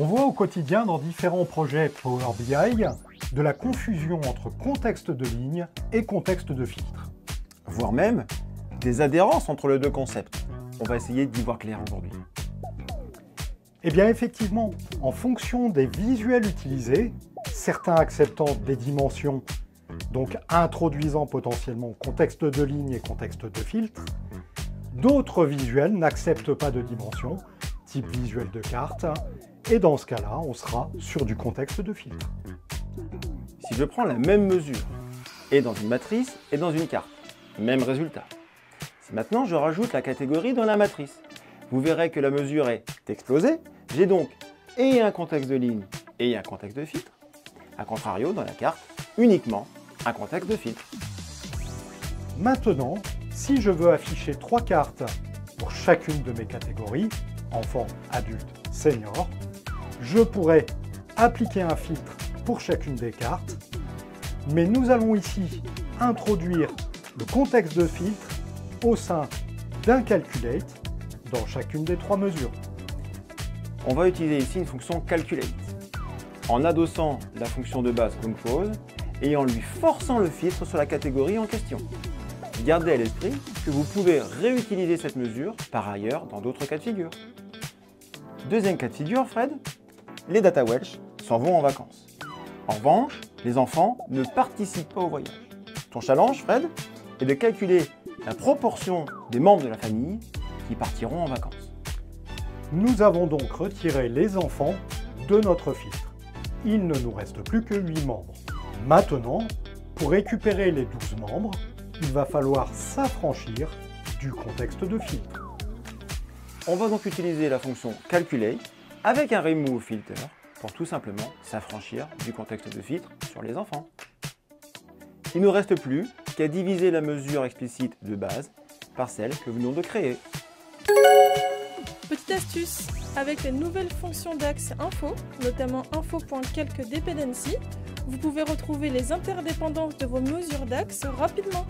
On voit au quotidien dans différents projets Power BI de la confusion entre contexte de ligne et contexte de filtre. Voire même des adhérences entre les deux concepts. On va essayer d'y voir clair aujourd'hui. Eh bien effectivement, en fonction des visuels utilisés, certains acceptant des dimensions, donc introduisant potentiellement contexte de ligne et contexte de filtre, d'autres visuels n'acceptent pas de dimensions, type visuel de carte, et dans ce cas-là, on sera sur du contexte de filtre. Si je prends la même mesure, et dans une matrice et dans une carte, même résultat. Si maintenant je rajoute la catégorie dans la matrice, vous verrez que la mesure est explosée. J'ai donc et un contexte de ligne et un contexte de filtre. A contrario, dans la carte, uniquement un contexte de filtre. Maintenant, si je veux afficher 3 cartes pour chacune de mes catégories, enfant, adulte, senior, je pourrais appliquer un filtre pour chacune des cartes, mais nous allons ici introduire le contexte de filtre au sein d'un calculate dans chacune des 3 mesures. On va utiliser ici une fonction calculate, en adossant la fonction de base compose et en lui forçant le filtre sur la catégorie en question. Gardez à l'esprit que vous pouvez réutiliser cette mesure par ailleurs dans d'autres cas de figure. Deuxième cas de figure, Fred, les data Welsh s'en vont en vacances. En revanche, les enfants ne participent pas au voyage. Ton challenge, Fred, est de calculer la proportion des membres de la famille qui partiront en vacances. Nous avons donc retiré les enfants de notre filtre. Il ne nous reste plus que 8 membres. Maintenant, pour récupérer les 12 membres, il va falloir s'affranchir du contexte de filtre. On va donc utiliser la fonction calculate avec un remove filter pour tout simplement s'affranchir du contexte de filtre sur les enfants. Il ne nous reste plus qu'à diviser la mesure explicite de base par celle que nous venons de créer. Petite astuce, avec les nouvelles fonctions d'axe info, notamment info.calcDependency, vous pouvez retrouver les interdépendances de vos mesures d'axe rapidement.